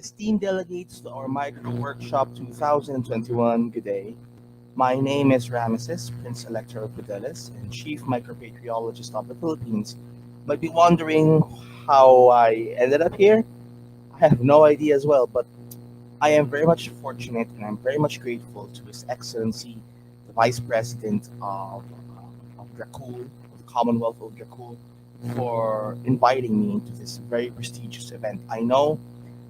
esteemed delegates to our MicroWorkshop 2021, good day. My name is Rameses, Prince Elector of Fidelis, and Chief Micropatriologist of the Philippines. Might be wondering how I ended up here. I have no idea as well, but I am very much fortunate and I'm very much grateful to His Excellency, the Vice President of Dracul, of the Commonwealth of Dracul, for inviting me to this very prestigious event. I know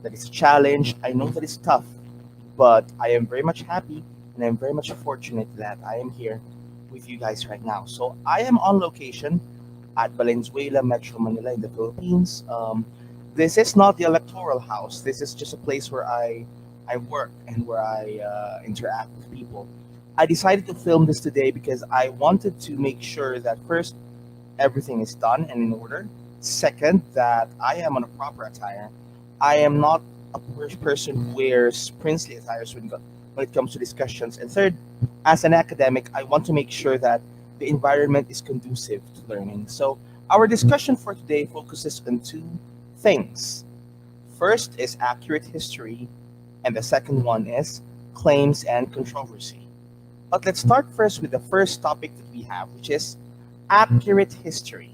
that it's a challenge, I know that it's tough, but I am very much happy and I'm very much fortunate that I am here with you guys right now. So I am on location at Valenzuela, Metro Manila in the Philippines. This is not the electoral house. This is just a place where I work and where I interact with people. I decided to film this today because I wanted to make sure that first, everything is done and in order. Second, that I am on a proper attire. I am not a person who wears princely attires when it comes to discussions. And third, as an academic, I want to make sure that the environment is conducive to learning. So our discussion for today focuses on two things. First is accurate history, and the second one is claims and controversy. But let's start first with the first topic that we have, which is accurate history.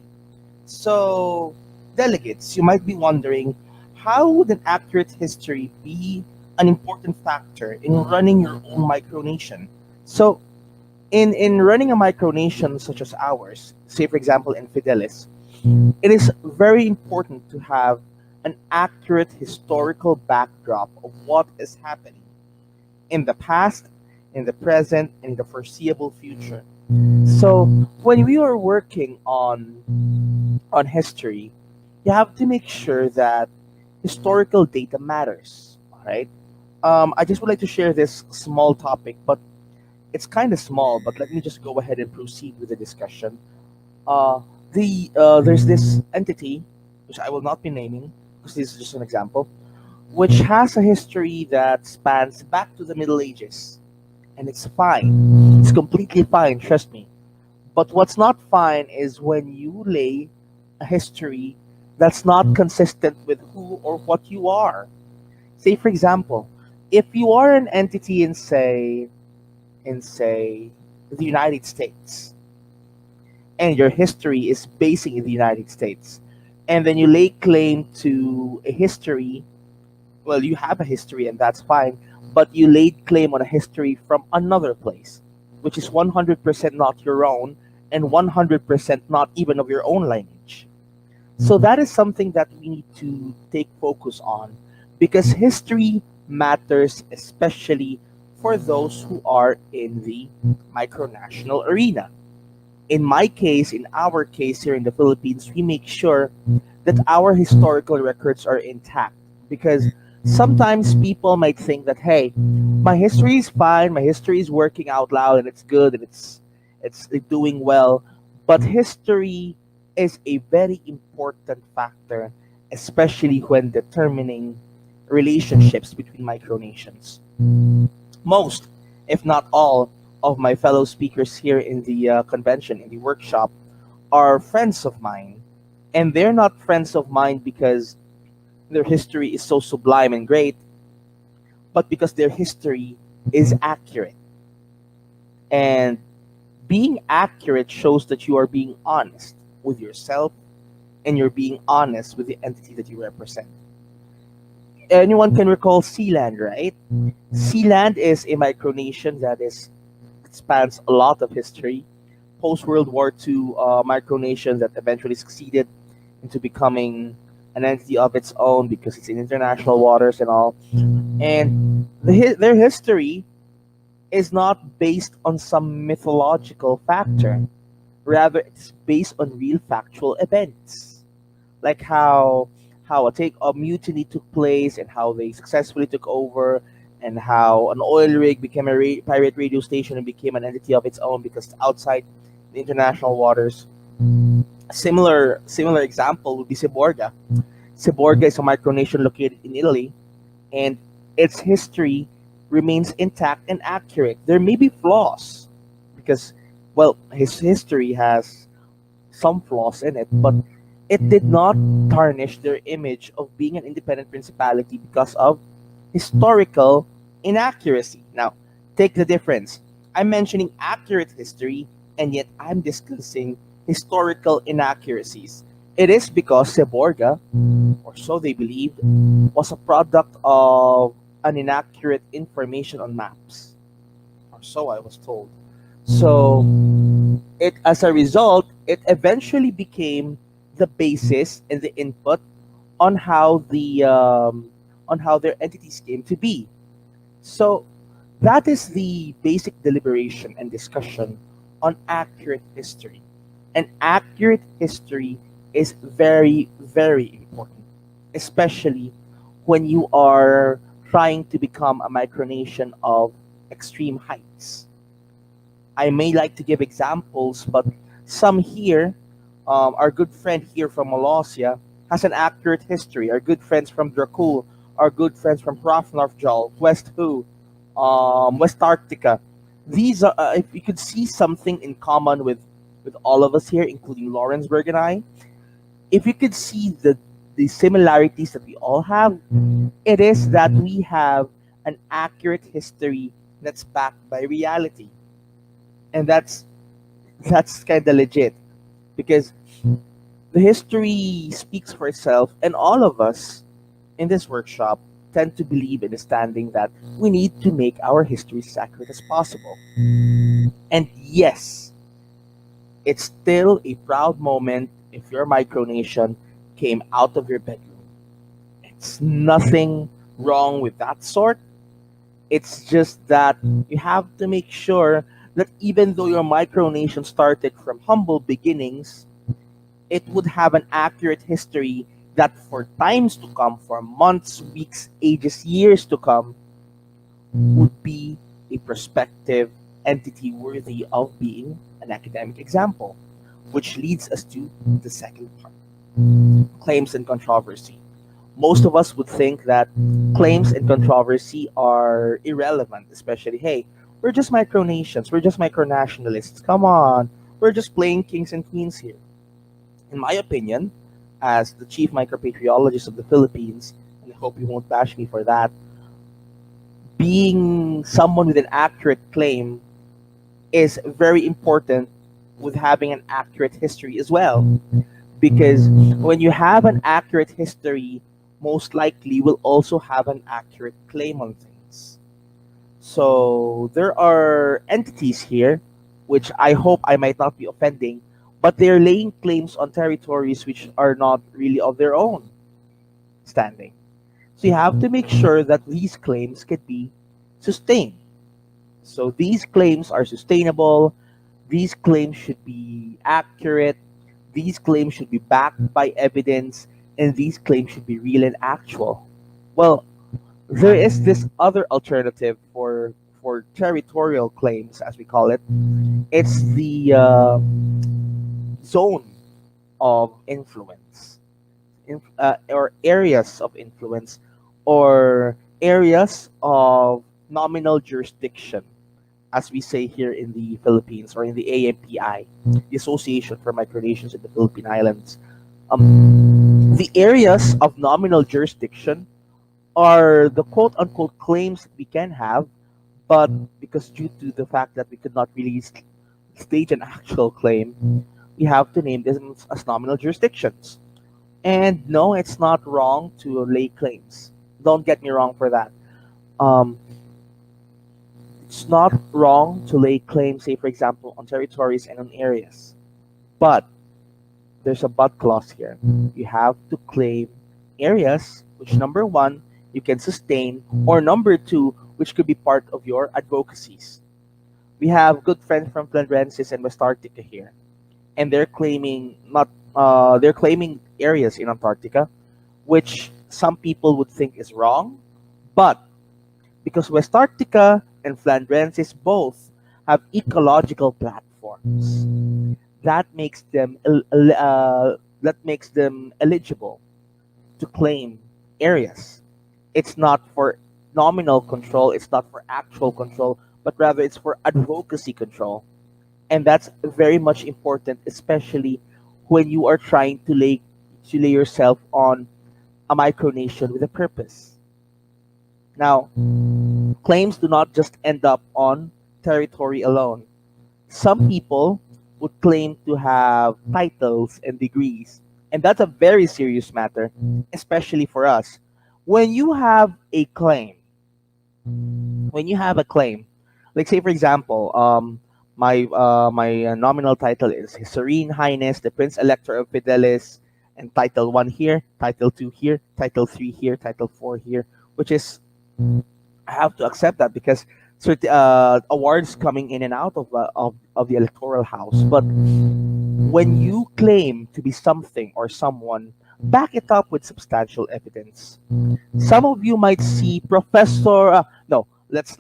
So, delegates, you might be wondering, how would an accurate history be an important factor in running your own micronation? So, in running a micronation such as ours, say for example in Fidelis, it is very important to have an accurate historical backdrop of what is happening in the past, in the present, and in the foreseeable future. So when we are working on history, you have to make sure that historical data matters. All right. I just would like to share this small topic, but it's kind of small. But let me just go ahead and proceed with the discussion. There's this entity which I will not be naming because this is just an example, which has a history that spans back to the Middle Ages, and it's fine. It's completely fine. Trust me. But what's not fine is when you lay a history that's not consistent with who or what you are. Say, for example, if you are an entity in say, the United States, and your history is basing in the United States, and then you lay claim to a history, well, you have a history and that's fine, but you laid claim on a history from another place, which is 100% not your own and 100% not even of your own lineage. So that is something that we need to take focus on because history matters, especially for those who are in the micronational arena. In my case, in our case here in the Philippines, we make sure that our historical records are intact because sometimes people might think that, hey, my history is fine, my history is working out loud and it's good and it's doing well, but history is a very important factor, especially when determining relationships between micronations. Most, if not all, of my fellow speakers here in the convention, in the workshop, are friends of mine. And they're not friends of mine because their history is so sublime and great, but because their history is accurate. And being accurate shows that you are being honest with yourself and you're being honest with the entity that you represent. Anyone can recall Sealand, right? Sealand is a micronation that spans a lot of history. Post World War II micronation that eventually succeeded into becoming an entity of its own because it's in international waters and all. And their history is not based on some mythological factor. Rather, it's based on real factual events, like how a mutiny took place and how they successfully took over, and how an oil rig became a pirate radio station and became an entity of its own because it's outside the international waters. Similar example would be Siborga. Siborga is a micronation located in Italy, and its history remains intact and accurate. There may be flaws because, well, his history has some flaws in it, but it did not tarnish their image of being an independent principality because of historical inaccuracy. Now, take the difference. I'm mentioning accurate history, and yet I'm discussing historical inaccuracies. It is because Seborga, or so they believed, was a product of an inaccurate information on maps, or so I was told. So, as a result, it eventually became the basis and the input on how their entities came to be. So that is the basic deliberation and discussion on accurate history. And accurate history is very, very important, especially when you are trying to become a micronation of extreme heights. I may like to give examples, but some here, our good friend here from Molossia has an accurate history. Our good friends from Dracul, our good friends from Hrafnarfjall, West Who, West Arctica. These are, if you could see something in common with all of us here, including Lawrenceburg and I, if you could see the similarities that we all have, it is that we have an accurate history that's backed by reality, and that's kind of legit because the history speaks for itself, and all of us in this workshop tend to believe in the standing that we need to make our history as accurate as possible. And yes, it's still a proud moment if your micronation came out of your bedroom. It's nothing wrong with that sort. It's just that you have to make sure that even though your micronation started from humble beginnings, it would have an accurate history that for times to come, for months, weeks, ages, years to come, would be a prospective entity worthy of being an academic example. Which leads us to the second part, claims and controversy. Most of us would think that claims and controversy are irrelevant, especially, hey, we're just micronations, we're just micronationalists, come on, we're just playing kings and queens here. In my opinion, as the chief micropatriologist of the Philippines, and I hope you won't bash me for that, being someone with an accurate claim is very important with having an accurate history as well. Because when you have an accurate history, most likely will also have an accurate claim on things. So there are entities here, which I hope I might not be offending, but they're laying claims on territories which are not really of their own standing. So you have to make sure that these claims can be sustained. So these claims are sustainable, these claims should be accurate, these claims should be backed by evidence, and these claims should be real and actual. Well, there is this other alternative for territorial claims, as we call it. It's the zone of influence, or areas of influence, or areas of nominal jurisdiction, as we say here in the Philippines or in the AMPI, the Association for Micronations in the Philippine Islands. The areas of nominal jurisdiction are the quote unquote claims that we can have, but because due to the fact that we could not really stage an actual claim, we have to name them as nominal jurisdictions. And no, it's not wrong to lay claims. Don't get me wrong for that. Um, it's not wrong to lay claims, say, for example, on territories and on areas. But there's a but clause here. You have to claim areas which, number one, you can sustain, or number two, which could be part of your advocacies. We have good friends from Flandrensis and West Arctica here, and they're claiming areas in Antarctica, which some people would think is wrong, but because West Arctica and Flandrensis both have ecological platforms, that makes them eligible to claim areas. It's not for nominal control, it's not for actual control, but rather it's for advocacy control. And that's very much important, especially when you are trying to lay yourself on a micronation with a purpose. Now, claims do not just end up on territory alone. Some people would claim to have titles and degrees, and that's a very serious matter, especially for us. When you have a claim, when you have a claim, like say for example, my nominal title is His Serene Highness the Prince Elector of Fidelis, and Title One here, Title Two here, Title Three here, Title Four here, which is I have to accept that because awards coming in and out of the electoral house. But when you claim to be something or someone, back it up with substantial evidence. Some of you might see Professor. No, let's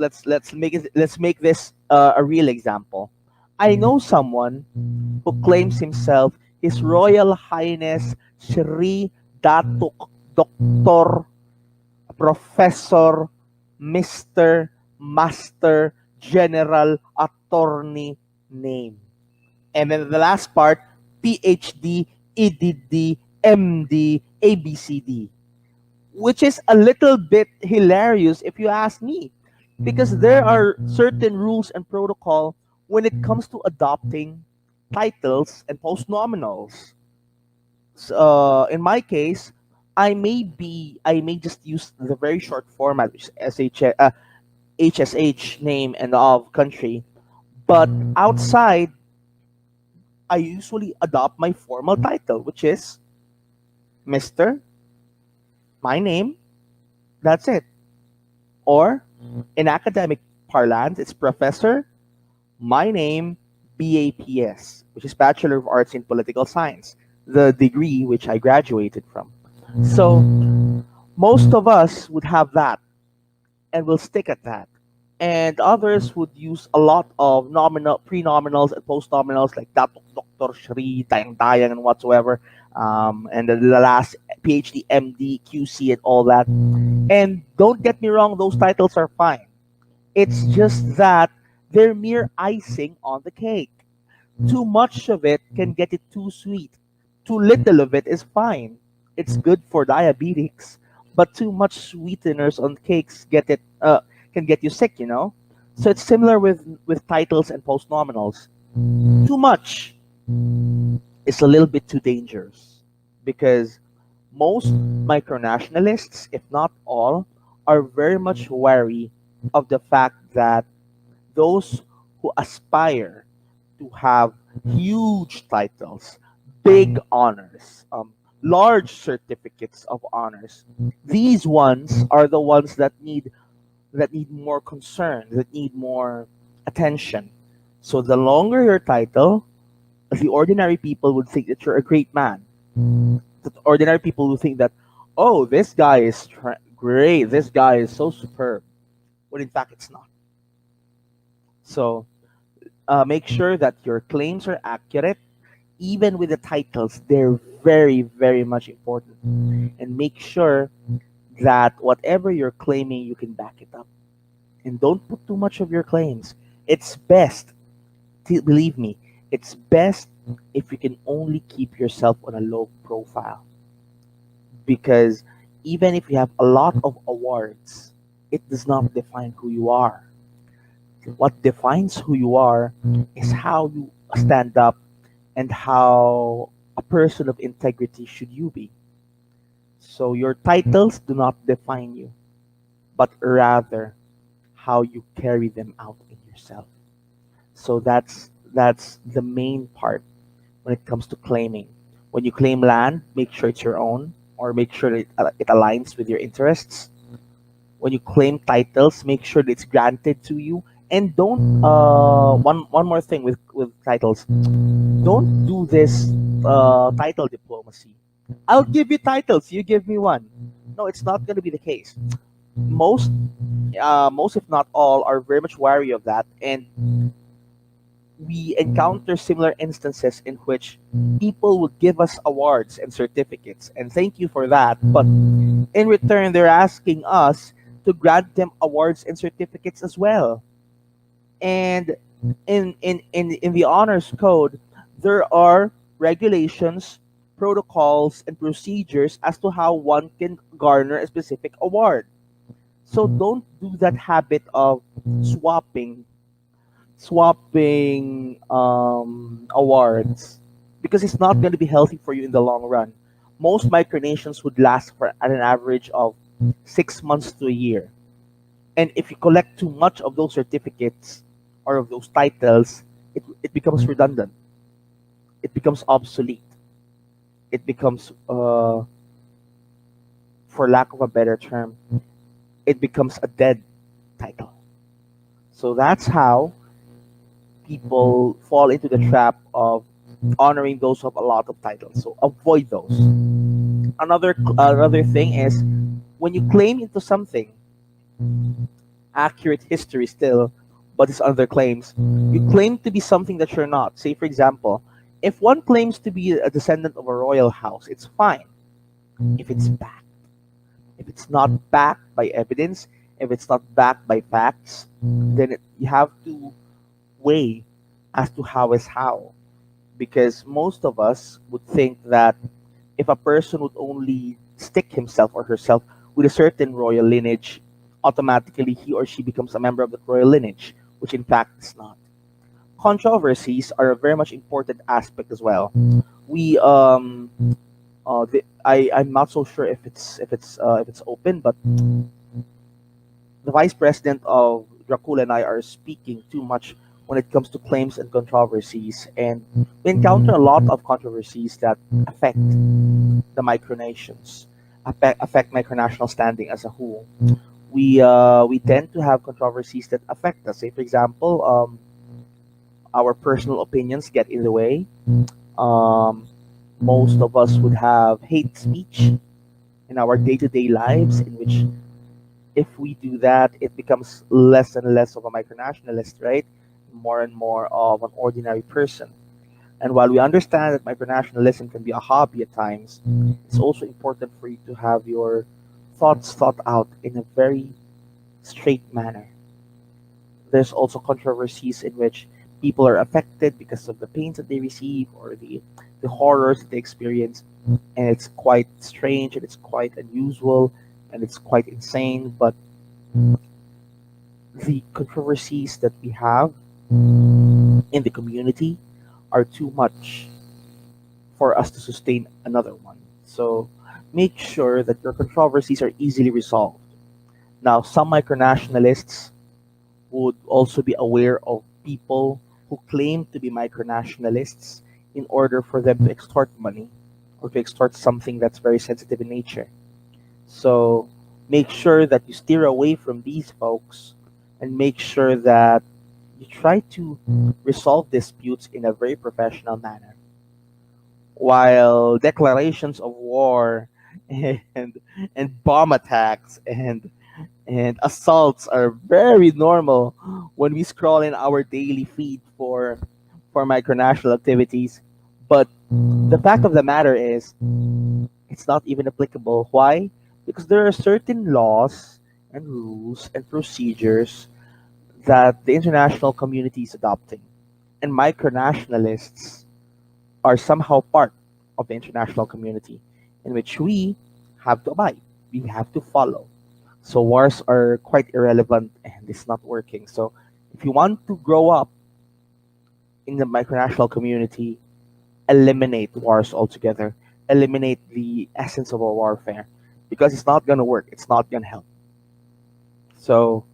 make this a real example. I know someone who claims himself His Royal Highness Shri Datuk Doctor Professor, Mr., Master, General, Attorney, name. And then the last part, PhD, EDD, MD, ABCD, which is a little bit hilarious if you ask me, because there are certain rules and protocol when it comes to adopting titles and postnominals. In my case, I may just use the very short format, which is HSH name and of country. But outside, I usually adopt my formal title, which is Mister, my name, that's it. Or in academic parlance, it's Professor, my name, BAPS, which is Bachelor of Arts in Political Science, the degree which I graduated from. So most of us would have that and will stick at that. And others would use a lot of nominal, pre-nominals and post-nominals like Datuk, Doctor, Shri, Dayang Dayang, and whatsoever. And the last PhD, MD, QC, and all that. And don't get me wrong, those titles are fine. It's just that they're mere icing on the cake. Too much of it can get it too sweet. Too little of it is fine. It's good for diabetics, but too much sweeteners on cakes can get you sick, you know? So it's similar with titles and postnominals. Too much is a little bit too dangerous because most micronationalists, if not all, are very much wary of the fact that those who aspire to have huge titles, big honors, large certificates of honors, these ones are the ones that need more concern, that need more attention. So the longer your title, the ordinary people would think that you're a great man. The ordinary people would think that, oh, this guy is great, this guy is so superb. When in fact it's not. So make sure that your claims are accurate. Even with the titles, they're very, very much important. And make sure that whatever you're claiming, you can back it up. And don't put too much of your claims. It's best, believe me, it's best if you can only keep yourself on a low profile. Because even if you have a lot of awards, it does not define who you are. What defines who you are is how you stand up and how a person of integrity should you be. So your titles do not define you, but rather how you carry them out in yourself. So that's the main part when it comes to claiming. When you claim land, make sure it's your own, or make sure that it aligns with your interests. When you claim titles, make sure that it's granted to you. And don't one more thing with titles, don't do this title diplomacy. I'll give you titles, you give me one. No, it's not going to be the case. Most most if not all are very much wary of that, and we encounter similar instances in which people would give us awards and certificates, and thank you for that, but in return they're asking us to grant them awards and certificates as well. And in the honors code, there are regulations, protocols, and procedures as to how one can garner a specific award. So don't do that habit of swapping awards, because it's not going to be healthy for you in the long run. Most micronations would last for at an average of 6 months to a year. And if you collect too much of those certificates or of those titles, it becomes redundant. It becomes obsolete. It becomes, for lack of a better term, it becomes a dead title. So that's how people fall into the trap of honoring those who have a lot of titles. So avoid those. Another thing is, when you claim into something, accurate history still, but it's other claims. You claim to be something that you're not. Say, for example, if one claims to be a descendant of a royal house, it's fine if it's backed. If it's not backed by evidence, if it's not backed by facts, then you have to weigh as to how is how. Because most of us would think that if a person would only stick himself or herself with a certain royal lineage, automatically he or she becomes a member of the royal lineage, which in fact is not. Controversies are a very much important aspect as well. We I'm not so sure if it's open, but the vice president of Dracula and I are speaking too much when it comes to claims and controversies, and we encounter a lot of controversies that affect the micronations, affect micronational standing as a whole. We tend to have controversies that affect us. Say, for example, our personal opinions get in the way. Um, Most of us would have hate speech in our day-to-day lives, in which if we do that, it becomes less and less of a micronationalist, right? More and more of an ordinary person. And while we understand that micronationalism can be a hobby at times, it's also important for you to have your thoughts thought out in a very straight manner. There's also controversies in which people are affected because of the pains that they receive or the horrors that they experience. And it's quite strange and it's quite unusual and it's quite insane. But the controversies that we have in the community are too much for us to sustain another one. So make sure that your controversies are easily resolved. Now, some micronationalists would also be aware of people who claim to be micronationalists in order for them to extort money or to extort something that's very sensitive in nature. So make sure that you steer away from these folks and make sure that you try to resolve disputes in a very professional manner. While declarations of war and bomb attacks and assaults are very normal when we scroll in our daily feed for micronational activities. But the fact of the matter is, it's not even applicable. Why? Because there are certain laws and rules and procedures that the international community is adopting. And micronationalists are somehow part of the international community in which we have to abide, we have to follow. So wars are quite irrelevant and it's not working. So if you want to grow up in the micronational community, eliminate wars altogether. Eliminate the essence of a warfare because it's not gonna work. It's not gonna help. So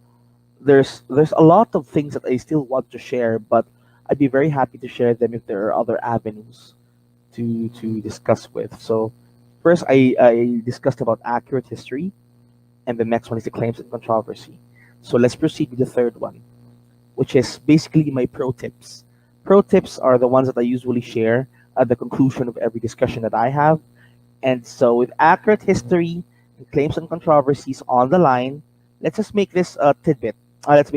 there's a lot of things that I still want to share, but I'd be very happy to share them if there are other avenues to discuss with. So first I discussed about accurate history, and the next one is the claims and controversy. So let's proceed with the third one, which is basically my pro tips. Pro tips are the ones that I usually share at the conclusion of every discussion that I have. And so, with accurate history and claims and controversies on the line, let's just make this a tidbit. Let's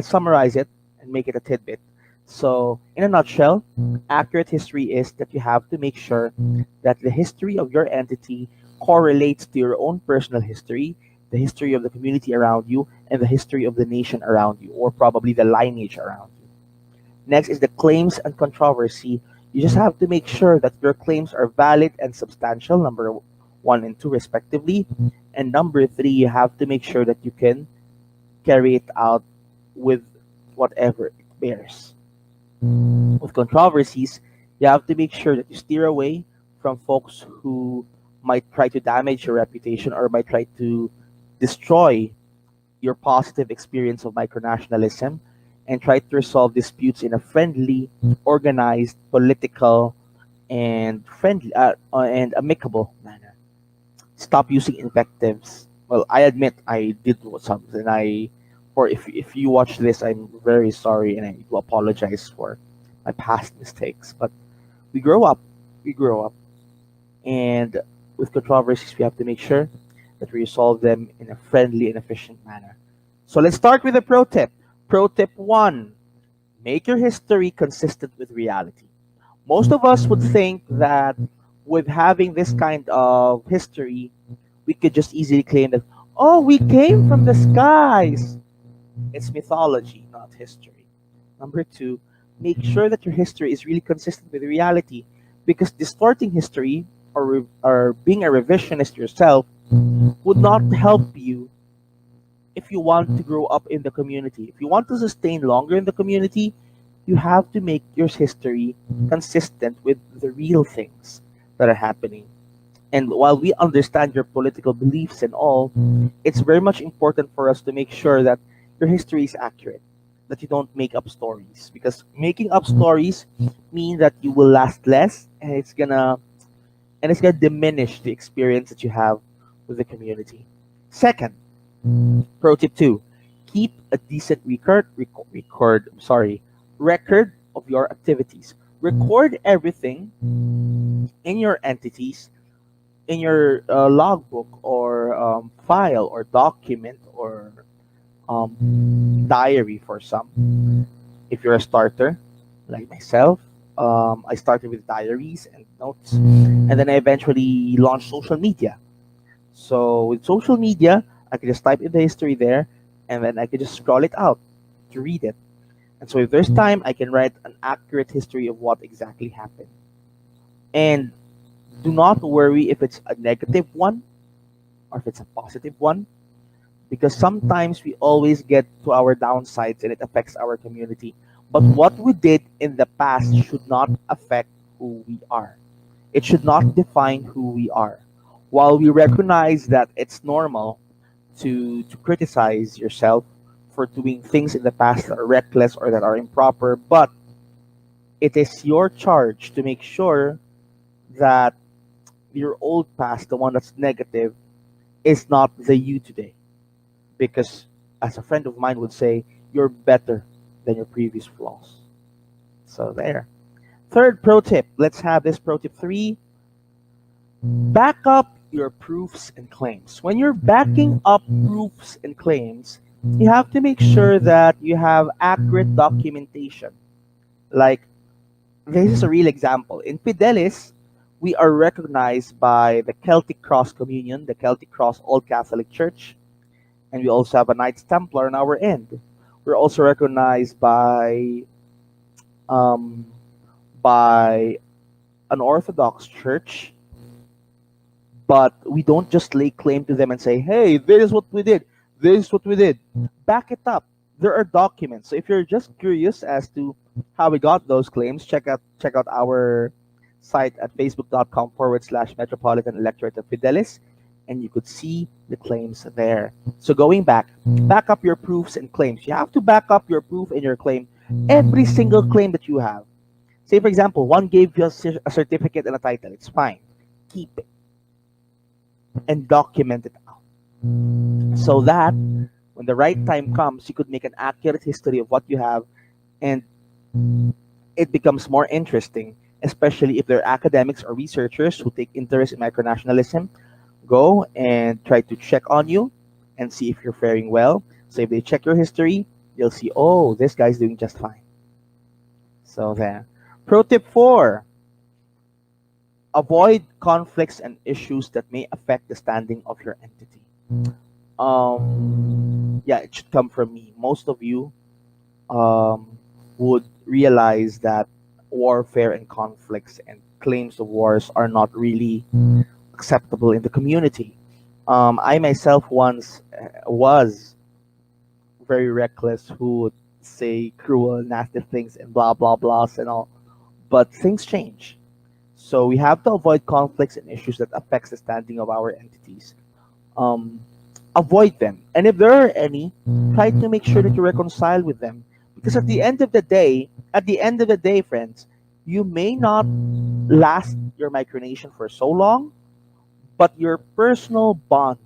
summarize it and make it a tidbit. So, in a nutshell, accurate history is that you have to make sure that the history of your entity correlates to your own personal history, the history of the community around you, and the history of the nation around you, or probably the lineage around you. Next is the claims and controversy. You just have to make sure that your claims are valid and substantial, number 1 and 2 respectively. And number 3, you have to make sure that you can carry it out with whatever it bears. With controversies, you have to make sure that you steer away from folks who might try to damage your reputation or might try to destroy your positive experience of micronationalism, and try to resolve disputes in a friendly, organized, political, and friendly and amicable manner. Stop using invectives. Well, I admit I did something. Or if you watch this, I'm very sorry and I do apologize for my past mistakes. But we grow up. We grow up. And with controversies, we have to make sure that we resolve them in a friendly and efficient manner. So let's start with a pro tip. Pro tip 1, make your history consistent with reality. Most of us would think that with having this kind of history, we could just easily claim that, oh, we came from the skies. It's mythology, not history. Number 2, make sure that your history is really consistent with reality, because distorting history or being a revisionist yourself would not help you if you want to grow up in the community. If you want to sustain longer in the community, you have to make your history consistent with the real things that are happening. And while we understand your political beliefs and all, it's very much important for us to make sure that your history is accurate, that you don't make up stories. Because making up stories mean that you will last less, and it's gonna diminish the experience that you have with the community. Second, pro tip 2, keep a decent record of your activities. Record everything in your entities, in your logbook or file or document or diary for some. If you're a starter, like myself, I started with diaries and notes, and then I eventually launched social media. So with social media, I could just type in the history there, and then I could just scroll it out to read it. And so if there's time, I can write an accurate history of what exactly happened. And do not worry if it's a negative one or if it's a positive one, because sometimes we always get to our downsides and it affects our community. But what we did in the past should not affect who we are. It should not define who we are. While we recognize that it's normal to criticize yourself for doing things in the past that are reckless or that are improper, but it is your charge to make sure that your old past, the one that's negative, is not the you today. Because, as a friend of mine would say, you're better than your previous flaws. So, there. Third pro tip. Let's have this pro tip 3. Back up your proofs and claims. When you're backing up proofs and claims, you have to make sure that you have accurate documentation. Like, this is a real example. In Fidelis, we are recognized by the Celtic Cross Communion, the Celtic Cross Old Catholic Church, and we also have a Knights Templar on our end. We're also recognized um, by an Orthodox church, but we don't just lay claim to them and say, hey, this is what we did. This is what we did. Back it up. There are documents. So if you're just curious as to how we got those claims, check out our site at facebook.com/Metropolitan Electorate of Fidelis, and you could see the claims there. So going back up your proofs and claims. You have to back up your proof and your claim, every single claim that you have. Say, for example, one gave you a certificate and a title. It's fine. Keep it and document it out, so that when the right time comes, you could make an accurate history of what you have, and it becomes more interesting, especially if there are academics or researchers who take interest in micronationalism. Go and try to check on you and see if you're faring well. So if they check your history, you'll see, oh, this guy's doing just fine. So there. Pro tip 4. Avoid conflicts and issues that may affect the standing of your entity. Yeah, it should come from me. Most of you would realize that warfare and conflicts and claims of wars are not really acceptable in the community. I myself once was very reckless, who would say cruel, nasty things and blah blah blahs and all. But things change. So we have to avoid conflicts and issues that affects the standing of our entities. Um, Avoid them, and if there are any, try to make sure that you reconcile with them. Because at the end of the day, friends, you may not last your micronation for so long, but your personal bond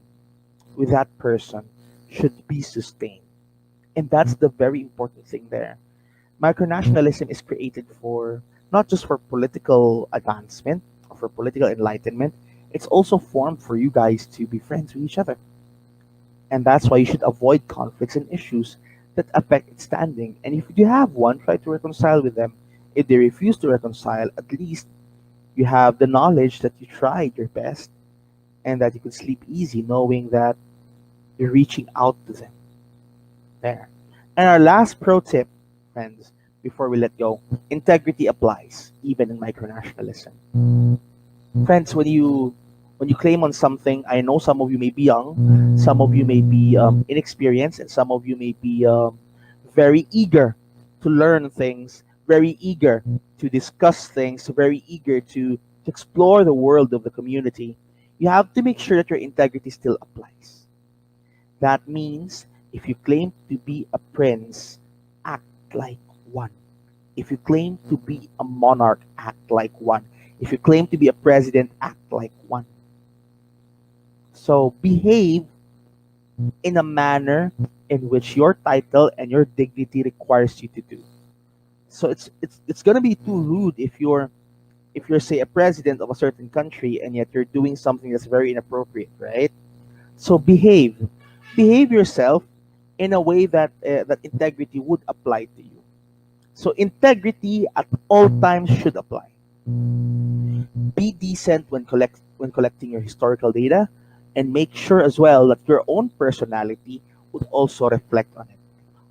with that person should be sustained. And that's the very important thing there. Micronationalism is created for not just for political advancement or for political enlightenment, it's also formed for you guys to be friends with each other. And that's why you should avoid conflicts and issues that affect its standing. And if you have one, try to reconcile with them. If they refuse to reconcile, at least you have the knowledge that you tried your best and that you could sleep easy knowing that you're reaching out to them there. And our last pro tip, friends, before we let go, integrity applies even in micronationalism. Friends, when you claim on something, I know some of you may be young, some of you may be inexperienced, and some of you may be very eager to learn things, very eager to discuss things, very eager to explore the world of the community. You have to make sure that your integrity still applies. That means if you claim to be a prince, act like one. If you claim to be a monarch, act like one. If you claim to be a president, act like one. So behave in a manner in which your title and your dignity requires you to do. So it's gonna be too rude if you're say a president of a certain country and yet you're doing something that's very inappropriate, right? So behave yourself in a way that integrity would apply to you. So integrity at all times should apply. Be decent when collecting your historical data, and make sure as well that your own personality would also reflect on it.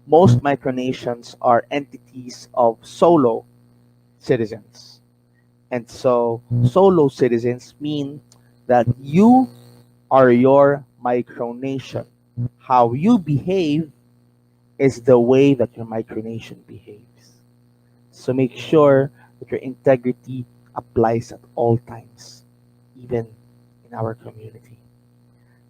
Most micronations are entities of solo citizens. And so solo citizens mean that you are your micronation. How you behave is the way that your micronation behaves. So make sure that your integrity applies at all times, even in our community.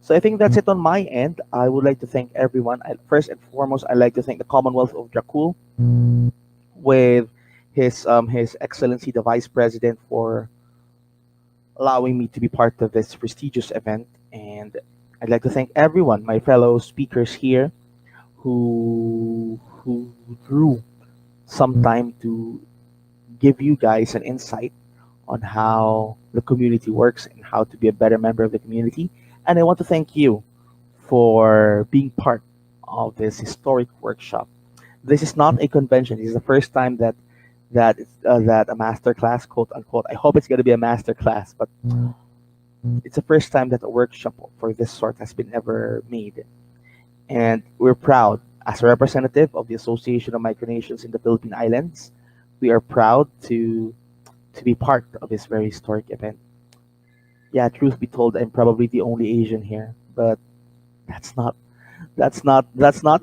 So I think that's it on my end. I would like to thank everyone. First and foremost, I'd like to thank the Commonwealth of Dracul with his Excellency the Vice President for allowing me to be part of this prestigious event. And I'd like to thank everyone, my fellow speakers here, who drew some time to give you guys an insight on how the community works and how to be a better member of the community. And I want to thank you for being part of this historic workshop. This is not a convention. This is the first time that a master class, quote unquote. I hope it's going to be a master class, but it's the first time that a workshop for this sort has been ever made. And we're proud, as a representative of the Association of Micronations in the Philippine Islands, we are proud to be part of this very historic event. Yeah, truth be told, I'm probably the only Asian here, but that's not that's not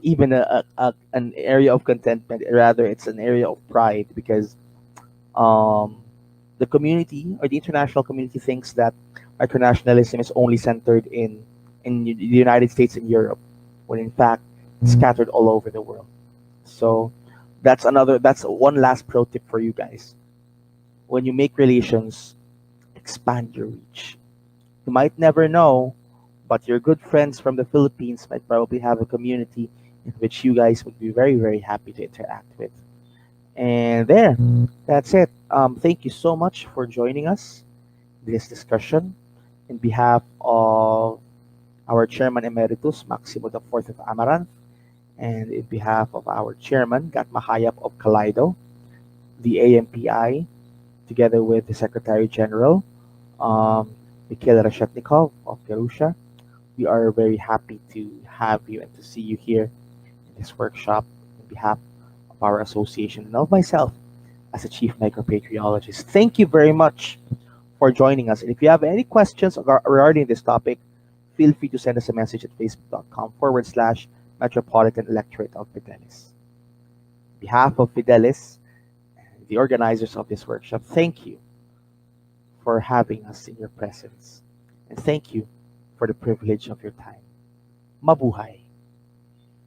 even an area of contentment. Rather, it's an area of pride because um, the community or the international community thinks that micronationalism is only centered in the United States and Europe, when in fact it's scattered all over the world. So that's one last pro tip for you guys. When you make relations, expand your reach. You might never know, but your good friends from the Philippines might probably have a community in which you guys would be very, very happy to interact with. And there, that's it. Thank you so much for joining us in this discussion. In behalf of our Chairman Emeritus, Maximo the Fourth of Amaranth, and in behalf of our Chairman, Gat Mahayap of Kaleido, the AMPI, together with the Secretary General, um, Mikhail Reshetnikov of Garusha. We are very happy to have you and to see you here in this workshop on behalf of our association and of myself as a Chief Micropatriologist. Thank you very much for joining us. And if you have any questions regarding this topic, feel free to send us a message at facebook.com/ Metropolitan Electorate of Fidelis. On behalf of Fidelis, the organizers of this workshop, thank you for having us in your presence. And thank you for the privilege of your time. Mabuhay!